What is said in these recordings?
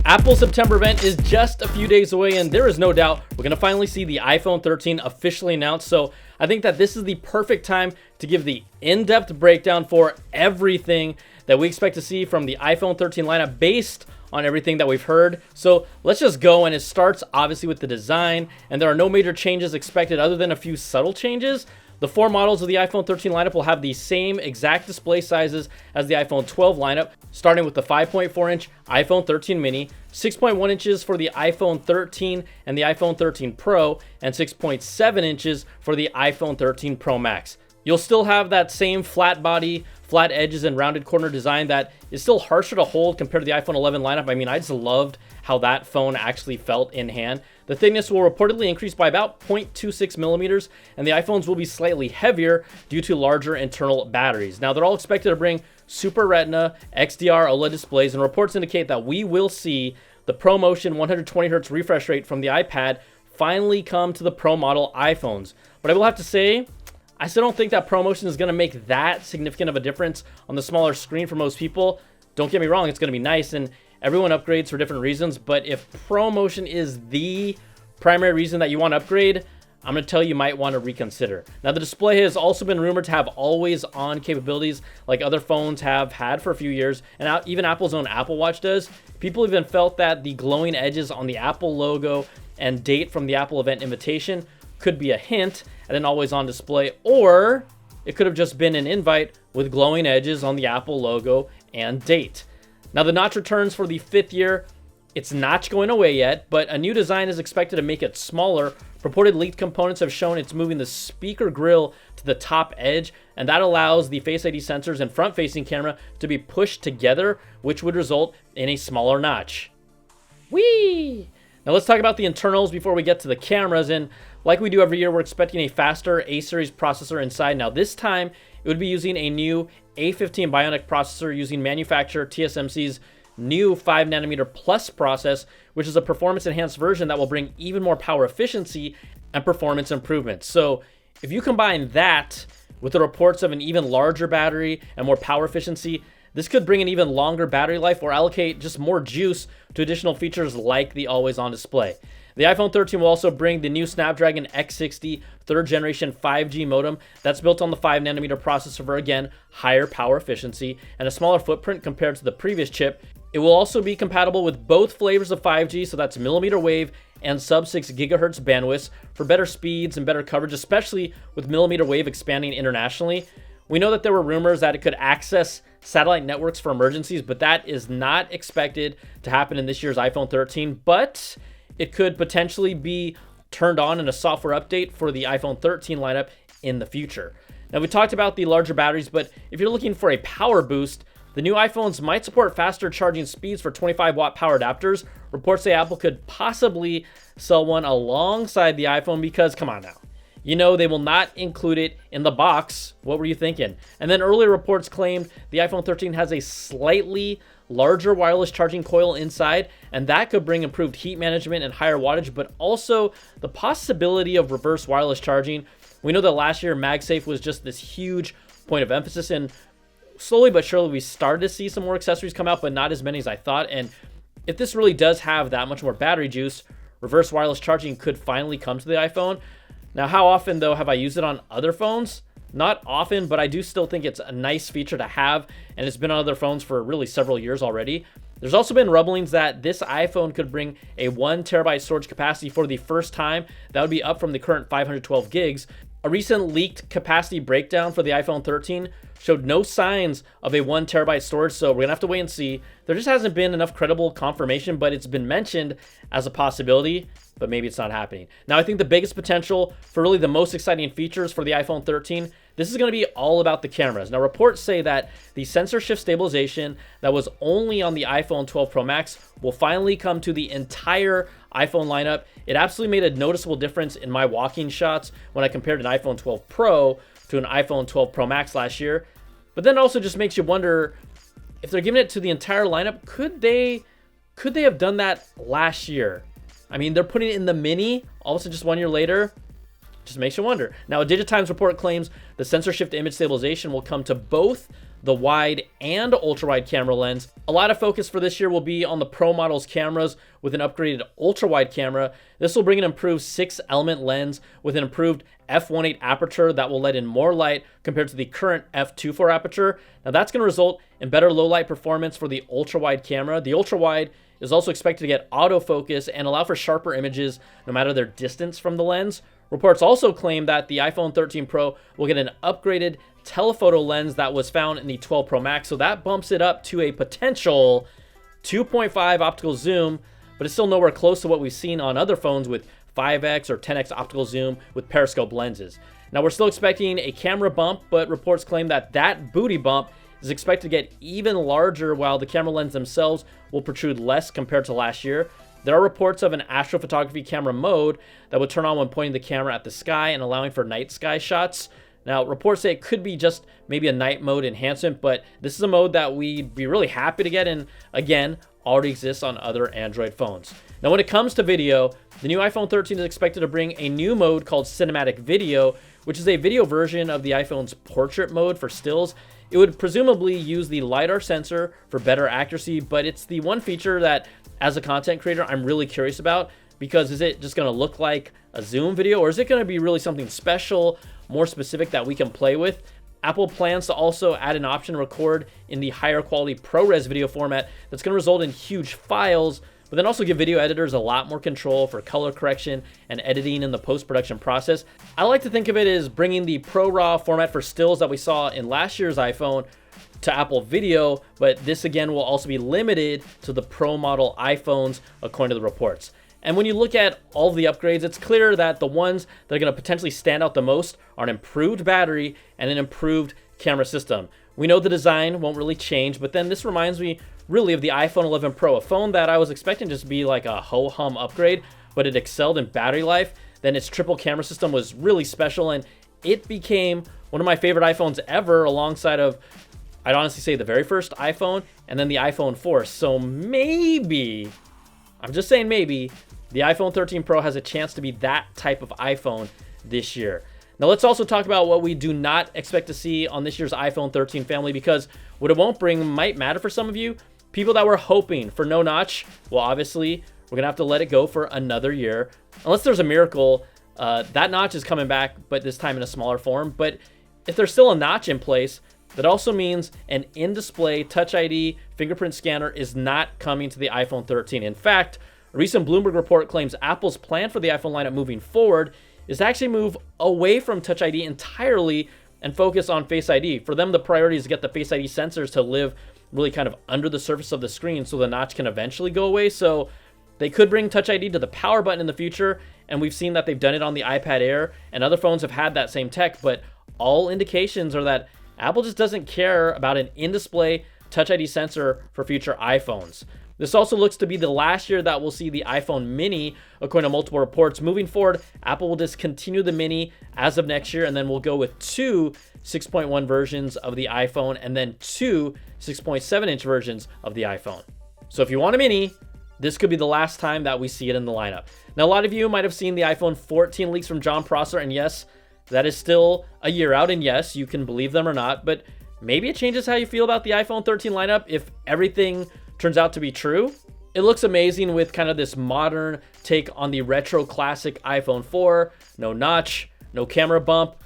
Apple's September event is just a few days away, and there is no doubt we're going to finally see the iPhone 13 officially announced. So I think that this is the perfect time to give the in-depth breakdown for everything that we expect to see from the iPhone 13 lineup based on everything that we've heard. So let's just go, and it starts obviously with the design, and there are no major changes expected other than a few subtle changes. The four models of the iPhone 13 lineup will have the same exact display sizes as the iPhone 12 lineup, starting with the 5.4-inch iPhone 13 mini, 6.1 inches for the iPhone 13 and the iPhone 13 Pro, and 6.7 inches for the iPhone 13 Pro Max. You'll still have that same flat body, flat edges, and rounded corner design that is still harsher to hold compared to the iPhone 11 lineup. I mean, I just loved how that phone actually felt in hand. The thickness will reportedly increase by about 0.26 millimeters, and the iPhones will be slightly heavier due to larger internal batteries. Now, they're all expected to bring Super Retina, XDR OLED displays, and reports indicate that we will see the ProMotion 120Hz refresh rate from the iPad finally come to the Pro model iPhones. But I will have to say, I still don't think that ProMotion is going to make that significant of a difference on the smaller screen for most people. Don't get me wrong, it's going to be nice, and everyone upgrades for different reasons, but if ProMotion is the primary reason that you want to upgrade, I'm going to tell you might want to reconsider. Now, the display has also been rumored to have always-on capabilities like other phones have had for a few years, and even Apple's own Apple Watch does. People even felt that the glowing edges on the Apple logo and date from the Apple event invitation could be a hint at an always-on display, or it could have just been an invite with glowing edges on the Apple logo and date. Now, the notch returns for the 5th year. It's not going away yet, but a new design is expected to make it smaller. Purported leaked components have shown it's moving the speaker grill to the top edge, and that allows the Face ID sensors and front-facing camera to be pushed together, which would result in a smaller notch. Whee! Now let's talk about the internals before we get to the cameras, and like we do every year, we're expecting a faster A-series processor inside. Now this time, it would be using a new A15 Bionic processor using manufacturer TSMC's new 5nm Plus process, which is a performance-enhanced version that will bring even more power efficiency and performance improvements. So if you combine that with the reports of an even larger battery and more power efficiency, this could bring an even longer battery life or allocate just more juice to additional features like the always-on display. The iPhone 13 will also bring the new Snapdragon X60 3rd generation 5G modem that's built on the 5nm processor for, again, higher power efficiency and a smaller footprint compared to the previous chip. It will also be compatible with both flavors of 5G, so that's millimeter wave and sub-6 gigahertz bandwidths for better speeds and better coverage, especially with millimeter wave expanding internationally. We know that there were rumors that it could access satellite networks for emergencies, but that is not expected to happen in this year's iPhone 13, but it could potentially be turned on in a software update for the iPhone 13 lineup in the future. Now, we talked about the larger batteries, but if you're looking for a power boost, the new iPhones might support faster charging speeds for 25-watt power adapters. Reports say Apple could possibly sell one alongside the iPhone because, come on now, you know they will not include it in the box. What were you thinking? And then earlier reports claimed the iPhone 13 has a slightly larger wireless charging coil inside, and that could bring improved heat management and higher wattage, but also the possibility of reverse wireless charging. We know that last year MagSafe was just this huge point of emphasis, and slowly but surely we started to see some more accessories come out, but not as many as I thought. And if this really does have that much more battery juice, reverse wireless charging could finally come to the iPhone. Now, how often though have I used it on other phones? Not often, but I do still think it's a nice feature to have, and it's been on other phones for really several years already. There's also been rumblings that this iPhone could bring a 1TB storage capacity for the first time. That would be up from the current 512 gigs. A recent leaked capacity breakdown for the iPhone 13 showed no signs of a 1TB storage, so we're gonna have to wait and see. There just hasn't been enough credible confirmation, but it's been mentioned as a possibility, but maybe it's not happening. Now, I think the biggest potential for really the most exciting features for the iPhone 13, this is going to be all about the cameras. Now, reports say that the sensor shift stabilization that was only on the iPhone 12 Pro Max will finally come to the entire iPhone lineup. It absolutely made a noticeable difference in my walking shots when I compared an iPhone 12 Pro to an iPhone 12 Pro Max last year. But then also just makes you wonder, if they're giving it to the entire lineup, could they have done that last year? I mean, they're putting it in the mini, also just 1 year later. Just makes you wonder. Now, a Digitimes report claims the sensor shift image stabilization will come to both the wide and ultra wide camera lens. A lot of focus for this year will be on the Pro model's cameras with an upgraded ultra wide camera. This will bring an improved 6-element lens with an improved f1.8 aperture that will let in more light compared to the current f2.4 aperture. Now that's going to result in better low light performance for the ultra wide camera. The ultra wide is also expected to get autofocus and allow for sharper images no matter their distance from the lens. Reports also claim that the iPhone 13 Pro will get an upgraded telephoto lens that was found in the 12 Pro Max, so that bumps it up to a potential 2.5 optical zoom, but it's still nowhere close to what we've seen on other phones with 5x or 10x optical zoom with periscope lenses. Now we're still expecting a camera bump, but reports claim that that booty bump is expected to get even larger, while the camera lens themselves will protrude less compared to last year. There are reports of an astrophotography camera mode that would turn on when pointing the camera at the sky and allowing for night sky shots. Now, reports say it could be just maybe a night mode enhancement, but this is a mode that we'd be really happy to get, and again, already exists on other Android phones. Now, when it comes to video, the new iPhone 13 is expected to bring a new mode called Cinematic Video, which is a video version of the iPhone's portrait mode for stills. It would presumably use the LiDAR sensor for better accuracy, but it's the one feature that, as a content creator, I'm really curious about, because is it just going to look like a zoom video, or is it going to be really something special, more specific that we can play with? Apple plans to also add an option to record in the higher quality ProRes video format that's going to result in huge files, but then also give video editors a lot more control for color correction and editing in the post-production process. I like to think of it as bringing the ProRAW format for stills that we saw in last year's iPhone to Apple Video, but this again will also be limited to the Pro model iPhones, according to the reports. And when you look at all of the upgrades, it's clear that the ones that are going to potentially stand out the most are an improved battery and an improved camera system. We know the design won't really change, but then this reminds me really of the iPhone 11 Pro, a phone that I was expecting just to be like a ho-hum upgrade, but it excelled in battery life. Then its triple camera system was really special, and it became one of my favorite iPhones ever, alongside of, I'd honestly say, the very first iPhone and then the iPhone 4. So maybe, I'm just saying maybe, the iPhone 13 Pro has a chance to be that type of iPhone this year. Now let's also talk about what we do not expect to see on this year's iPhone 13 family, because what it won't bring might matter for some of you. People that were hoping for no notch, well, obviously, we're going to have to let it go for another year. Unless there's a miracle, that notch is coming back, but this time in a smaller form. But if there's still a notch in place, that also means an in-display Touch ID fingerprint scanner is not coming to the iPhone 13. In fact, a recent Bloomberg report claims Apple's plan for the iPhone lineup moving forward is to actually move away from Touch ID entirely and focus on Face ID. For them, the priority is to get the Face ID sensors to live really kind of under the surface of the screen so the notch can eventually go away. So they could bring Touch ID to the power button in the future, and we've seen that they've done it on the iPad Air, and other phones have had that same tech, but all indications are that Apple just doesn't care about an in-display Touch ID sensor for future iPhones. This also looks to be the last year that we'll see the iPhone mini, according to multiple reports. Moving forward, Apple will discontinue the mini as of next year, and then we'll go with two 6.1 versions of the iPhone and then two 6.7-inch versions of the iPhone. So if you want a mini, this could be the last time that we see it in the lineup. Now, a lot of you might have seen the iPhone 14 leaks from John Prosser, and yes, that is still a year out, and yes, you can believe them or not, but maybe it changes how you feel about the iPhone 13 lineup if everything turns out to be true. It looks amazing with kind of this modern take on the retro classic iPhone 4, no notch, no camera bump.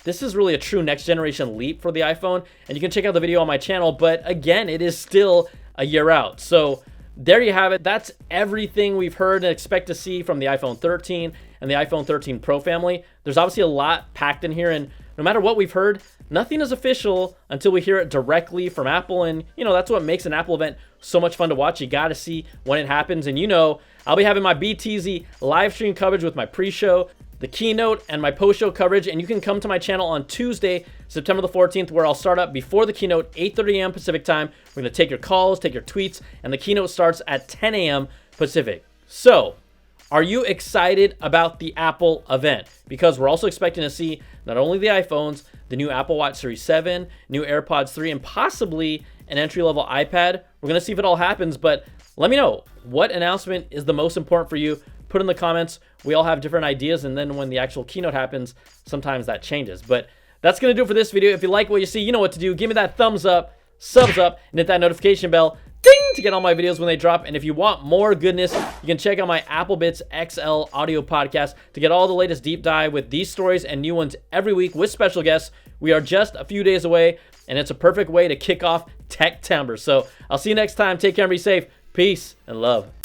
This is really a true next generation leap for the iPhone, and you can check out the video on my channel, but again, it is still a year out. So there you have it. That's everything we've heard and expect to see from the iPhone 13 and the iPhone 13 Pro family. There's obviously a lot packed in here, and no matter what we've heard, nothing is official until we hear it directly from Apple. And, you know, that's what makes an Apple event so much fun to watch. You got to see when it happens. And, you know, I'll be having my BTZ live stream coverage with my pre-show, the keynote, and my post-show coverage. And you can come to my channel on Tuesday, September the 14th, where I'll start up before the keynote, 8:30 a.m. Pacific time. We're going to take your calls, take your tweets, and the keynote starts at 10 a.m. Pacific. So, are you excited about the Apple event? Because we're also expecting to see not only the iPhones, the new Apple Watch Series 7, new AirPods 3, and possibly an entry-level iPad. We're going to see if it all happens, but let me know, what announcement is the most important for you? Put in the comments. We all have different ideas, and then when the actual keynote happens, sometimes that changes. But that's going to do it for this video. If you like what you see, you know what to do. Give me that thumbs up, subs up, and hit that notification bell, ding, to get all my videos when they drop. And if you want more goodness, you can check out my Applebits XL audio podcast to get all the latest deep dive with these stories and new ones every week with special guests. We are just a few days away, and it's a perfect way to kick off Tech Timber. So I'll see you next time. Take care and be safe. Peace and love.